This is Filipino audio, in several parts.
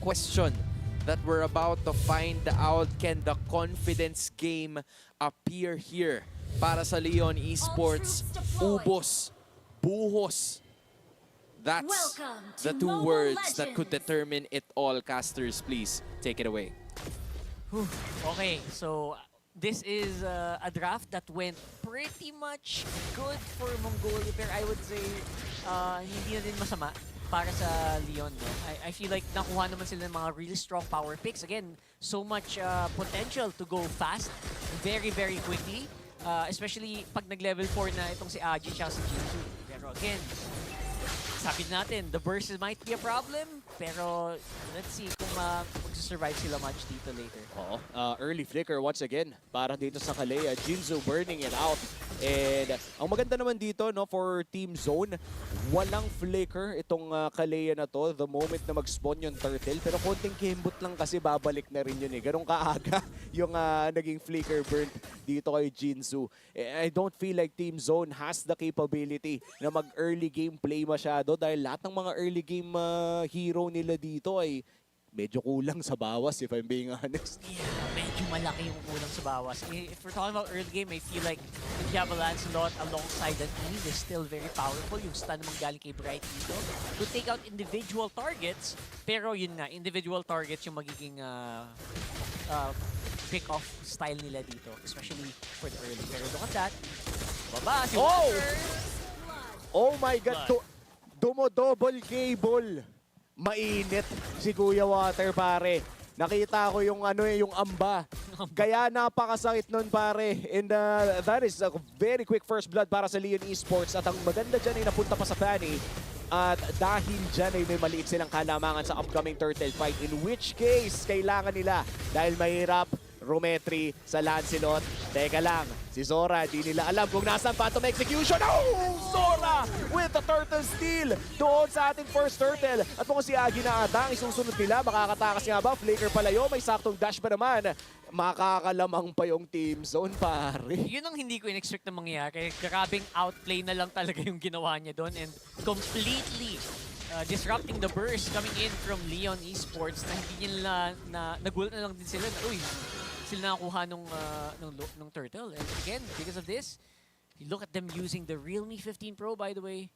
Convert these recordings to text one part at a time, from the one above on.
question that we're about to find out. Can the confidence game appear here para sa Leon Esports? Ubos, buhos. That's the two words that could determine it all. Casters, please take it away. Okay, so this is a draft that went pretty much good for Mongolia, pero I would say hindi na din masama para sa Leon. No? I feel like nakuha naman sila ng mga really strong power picks. Again, so much potential to go fast, very, very quickly. Especially pag nag-level 4 na itong si Aji at si Jinzu. Pero again, sabi natin, the burst might be a problem, pero let's see kung mag-survive sila much dito later. Oo, early flicker once again para dito sa Kalea. Jinzu burning it out. And ang maganda naman dito no for Team Zone, walang flicker itong Kalea na to the moment na mag-spawn yung turtle. Pero konting kembot lang kasi babalik na rin yun eh. Ganun kaaga yung naging flicker burn dito kay Jinzu. I don't feel like Team Zone has the capability na mag-early game play masyado dahil lahat ng mga early game hero nila dito ay medyo kulang sa bawas if I'm being honest. Yeah, medyo malaki yung kulang sa bawas. If we're talking about early game, I feel like the Diablo Lancelot alongside that Eve is still very powerful. Yung stun naman galing kay Bright dito to take out individual targets. Pero yun nga, individual targets yung magiging pick-off style nila dito, especially for the early. Pero look at that. Baba, si Walker. Oh my God! Dumo-double cable. Mainit si Kuya Water, pare. Nakita ko yung yung amba. Kaya napakasakit nun, pare. And that is a very quick first blood para sa Leon Esports. At ang maganda dyan ay napunta pa sa Fanny. At dahil dyan ay may maliit silang kalamangan sa upcoming turtle fight. In which case, kailangan nila dahil mahirap Rometri sa Lancelot. Teka lang, si Zora, di nila alam kung nasaan Phantom Execution. Oh! Zora with the turtle steal doon sa ating first turtle. At kung si Agi na ata ang isusunod nila, makakatakas nga ba? Flicker palayo, may saktong dash pa naman. Makakalamang pa yung Team Zone, pare. Yun ang hindi ko in-expect na mangyari. Grabing outplay na lang talaga yung ginawa niya doon and completely disrupting the burst coming in from Leon Esports na hindi nila nagulat na lang din sila na, uy, sila nakakuha nung turtle. And again, because of this, you look at them using the Realme 15 Pro, by the way.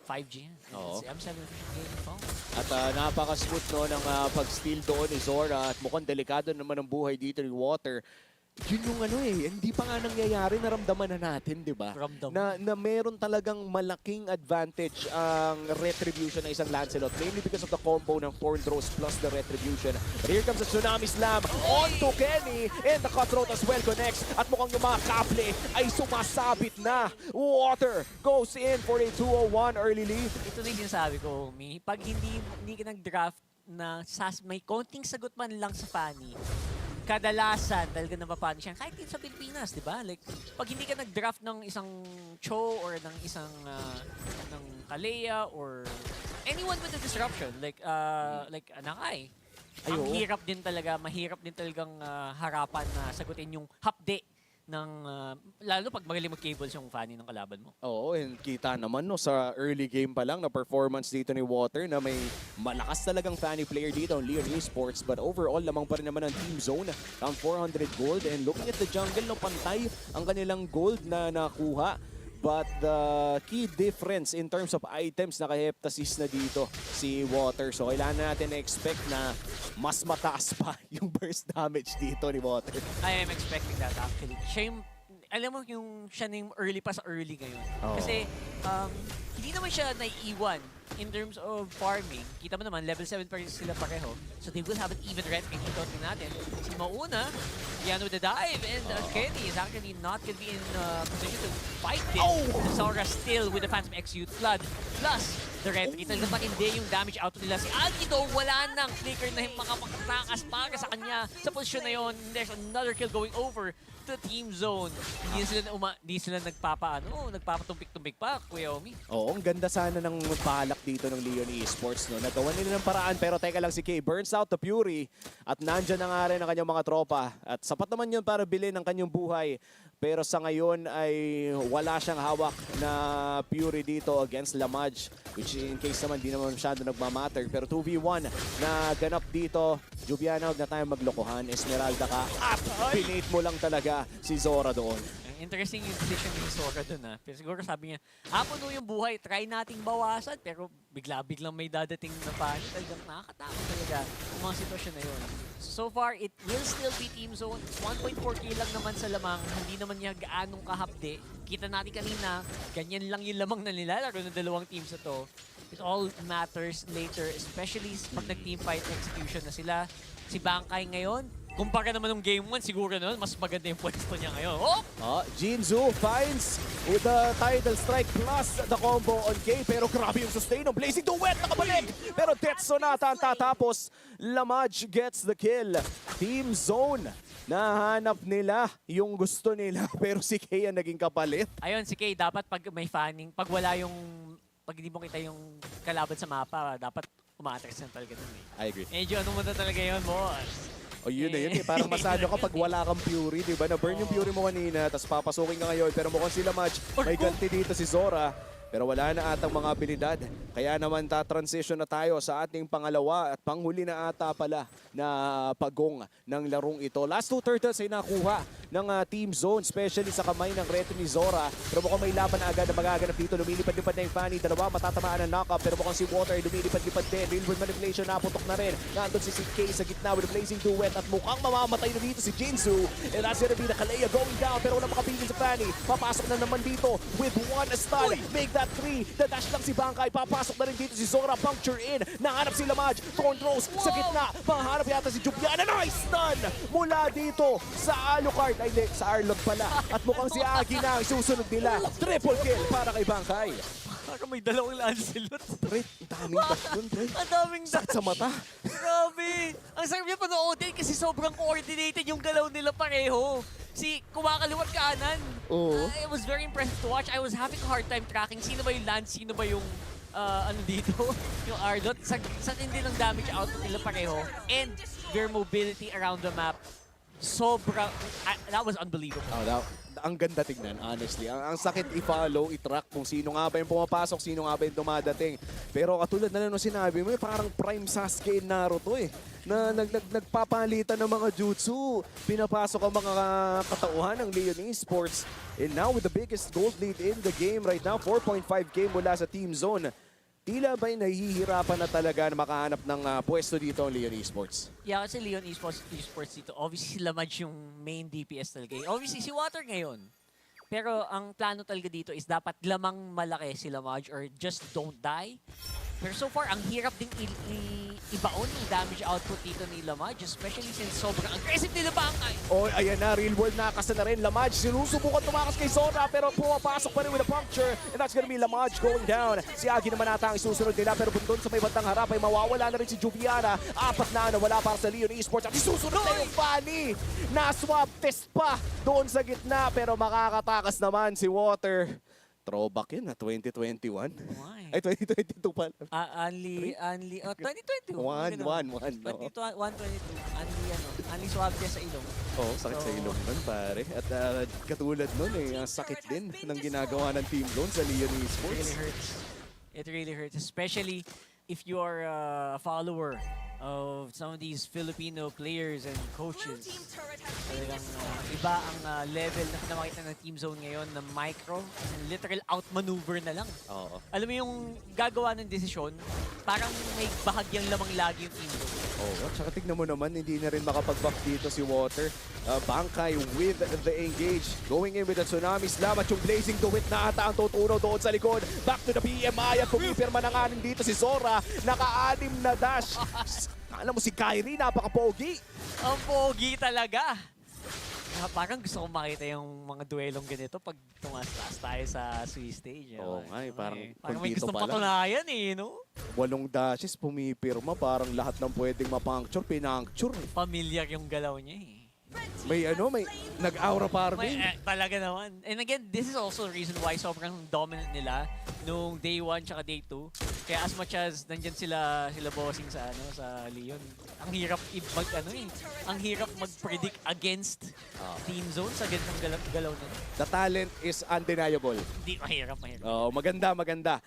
5G. Oo. M7 game phone. At napaka-smooth no, ng pag-steal doon ni Zora. At mukhang delikado naman ang buhay dito ni Water. Yun yung hindi pa nga nangyayari, naramdaman na natin, di ba? Na meron talagang malaking advantage ang retribution ng isang Lancelot. Mainly because of the combo ng Thorn Throws plus the retribution. But here comes the Tsunami Slam on to Kenny. And the Cutthroat as well connects. At mukhang yung mga kaple ay sumasabit na. Water goes in for a 201 early lead. Ito na yung sinasabi ko, Mi. Pag hindi ka nag-draft na may konting sagot man lang sa Fanny, kadalasan, dahil ka napapano siya, kahit din sa Pilipinas, di ba? Like, pag hindi ka nag-draft ng isang Cho or ng isang ng Kalea or anyone with a disruption, like Anakai, ang hirap din talaga, mahirap din talagang harapan na sagutin yung hapde ng, lalo pag magaling mag-cables yung Fanny ng kalaban mo. Oo, and kita naman no, sa early game pa lang na performance dito ni Water na may malakas talagang Fanny player dito ang Leon Esports. But overall, lamang pa rin naman ang Team Zone. Around 400 gold. And looking at the jungle, no, pantay ang kanilang gold na nakuha. But the key difference in terms of items, naka-heptasis na dito si Water. So kailangan natin na-expect na mas mataas pa yung burst damage dito ni Water. I am expecting that actually. Shame, alam mo yung siya na yung early pa sa early ngayon. Oh. Kasi hindi naman siya naiiwan in terms of farming. Kita mo naman, level 7 pa rin sila pareho. So they will have an even rep. Makikita natin. Si Mauna, yan with the dive. And Kenny is actually not going to be in position to fight this. Oh! Zora still with the Phantom Execute Flood. Plus, the red. Kita naman hindi yung damage output nila. Si Algido, wala nang flicker na makapagtakas para sa kanya. Sa posisyon na yon, there's another kill going over to Team Zone. Hindi sila nagpapatumpik-tumpik pa, Kuya Omi. Oo, ang ganda sana ng balak dito ng Leon Esports. No? Nagawa nila ng paraan, pero teka lang si Kay burns out the Fury. At nandyan na nga rin ang kanyang mga tropa. At sapat naman yun para bilhin ang kanyang buhay. Pero sa ngayon ay wala siyang hawak na Fury dito against Lamaj. Which in case naman, di naman masyado nagmamatter. Pero 2v1 na ganap dito. Jubiana, huwag na tayo maglokohan. Esmeralda ka. At pinate mo lang talaga si Zora doon. Interesting yung decision ni Sora dun Pero siguro sabi niya, puno yung buhay, try nating bawasan. Pero bigla-biglang may dadating na paano. Talagang nakakatakot talaga ang mga sitwasyon na yun. So far, it will still be Team Zone. 1.4k lang naman sa lamang. Hindi naman niya gaanong kahapde. Kita natin kanina, ganyan lang yung lamang na nilalaro ng dalawang teams na to. It all matters later, especially pag nag-team fight execution na sila. Si Bankai ngayon, kumpara naman ng Game 1, siguro naman, mas maganda yung pwesto niya ngayon. Jinzu finds with the Tidal Strike plus the combo on K. Pero grabe yung sustain ng Blazing Duet. Nakabalik! Pero Death Sonata ang tatapos. Lamaj gets the kill. Team Zone. Nahanap nila yung gusto nila. Pero si K ang naging kapalit. Ayun, si Kay, dapat pag may fanning, pag wala yung, pag hindi mo kita yung kalaban sa mapa, dapat umatras na talaga nun I agree. Medyo ano mo na talaga yun, boss. O yun na yun eh. Parang masado ka pag wala kang Fury, di ba? Na-burn yung Fury mo kanina, tapos papasukin ka ngayon. Pero mukhang sila match, may ganti dito si Zora. Pero wala na atang mga abilidad. Kaya naman ta-transition na tayo sa ating pangalawa at panghuli na ata pala na pagong ng larong ito. Last 2 turtles ay nakuha ng Team Zone, especially sa kamay ng Reto ni Zora. Pero mukhang may laban na agad na magaganap dito. Lumilipad-lipad na yung Fanny. Dalawa matatamaan ng knockup. Pero mukhang si Water lumilipad-lipad din. Railward manipulation naputok na rin. Nandun si CK sa gitna with a Blazing Duet. At mukhang mamamatay na dito si Jinzu. And that's gonna be the Kalea going down. Pero wala makapigil sa Fanny. Papasok na naman dito with one stun. Make that 3. Dadash lang si Bankai. Papasok na rin dito si Zora. Puncture in. Nahanap si Lamaj. Controls sa gitna. Mahanap yata si Jubiana. Nice stun! Mula dito sa Alucard. Ay, sa Arlog pala. At mukhang si Agi na ang susunod nila. Triple kill para kay Bankai. Parang may dalawang Lancelot. Pre, ang daming dash dun, pre. Ang daming Sakit sa mata. Grabe! Ang sarap niya panoodin kasi sobrang coordinated yung galaw nila pareho. Si kumakaliwat kanan. Oo. It was very impressive to watch. I was having a hard time tracking sino ba yung Lance, sino ba yung ano dito, yung Ardot. Sa hindi ng damage output nila pareho. And their mobility around the map. Sobrang, that was unbelievable. Oh, ang ganda tignan, honestly. Ang sakit i-follow, i-track kung sino nga ba yung pumapasok, sino nga ba yung dumadating. Pero katulad na lang nung sinabi mo, parang prime Sasuke Naruto eh. Na nagpapalitan ng mga jutsu. Pinapasok ang mga katauhan ng Leon Esports. And now with the biggest gold lead in the game right now, 4.5k mula sa Team Zone. Tila ba'y nahihirapan na talaga na makahanap ng pwesto dito ang Leon Esports? Yeah, kasi Leon Esports dito, obviously sila Madge yung main DPS talaga. Obviously si Water ngayon. Pero ang plano talaga dito is dapat lamang malaki sila Madge or just don't die. Pero so far, ang hirap ding ibaon yung damage output dito ni Lamaj, especially since sobrang aggressive nila Bankai. Oh, ayan na, real world nakasa na rin. Lamaj, sinusubukan tumakas kay Zora pero pumapasok pa rin with a puncture. And that's gonna be Lamaj going down. Si Agi naman ata ang isusunod nila pero doon sa may bandang harap ay mawawala na rin si Jubiana. Apat na wala para sa Leon Esports. At isusunod na yung Fanny. Na-swap test pa doon sa gitna pero makakatakas naman si Water. Throwback yun na 2021. Why? Ay, 2022 pala. Only, 2021. 1-1-1. 122, only swab niya sa ilong. Oo, sakit sa ilong nun, pare. At katulad nun ang sakit din ng ginagawa ng Team Zone sa Leon It Esports. really hurts. It really hurts, especially if you are a follower of some of these Filipino players and coaches. Talagang iba ang level na pinamakita ng Team Zone ngayon na micro, as in literal outmaneuver na lang. Oo. Alam mo yung gagawa ng desisyon, parang may bahagyang lamang lagi yung Team Zone. Oh, at saka tignan mo naman, hindi na rin makapag-back dito si Water. Bankai with the engage. Going in with the Tsunami Slam at yung Blazing Duet na ata ang tuturo doon sa likod. Back to the BMI at pumipirma na nga rin dito si Zora. Naka-anim na dash. Alam mo si Kyrie, napaka-pogi. Ang pogi talaga. Parang gusto kong makita yung mga duelong ganito pag tumaas tayo sa Swiss stage. Oo nga eh, parang may kuntito gustong pa lang. patunayan eh, no? 8 dashes, pumipirma. Parang lahat ng pwedeng mapuncture, pinancture. Familiar yung galaw niya eh. May nag-aura farming. Talaga naman. And again, this is also the reason why sobrang dominant nila nung day 1 tsaka day 2. Kaya as much as nandyan sila bossing sa Leon, ang hirap ang hirap mag-predict against team zone sa ganitong galaw na. The talent is undeniable. Hindi, mahirap. Oh, maganda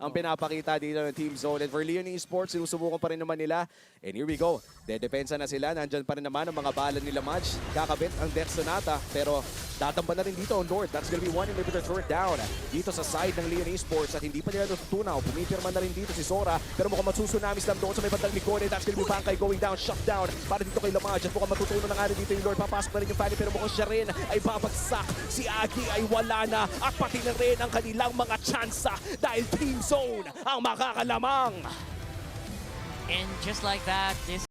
ang pinapakita dito ng Team Zone. And for Leon Esports, sinusubukan pa rin naman nila. And here we go. Dedepensa na sila. Nandyan pa rin naman ang mga bala nila match. Kakabit ang Death Sonata. Pero tatamba na rin dito on Lord. That's gonna be one inhibitor third down. Dito sa side ng Leon Esports. At hindi pa nila natutunaw. Pumipirma na rin dito si Sora. Pero mukhang matsusunamis lang doon sa may bandang likod. And that's gonna be Bangkay going down. Shut down. Para dito kay Lamaj. At mukhang matutunan na nga rin dito yung Lord. Papasok na rin yung Fanny. Pero mukhang siya rin ay babagsak. Si Agi ay wala na. At pati na rin ang kanilang mga tsansa. Dahil Team Zone ang makakalamang. And just like that, this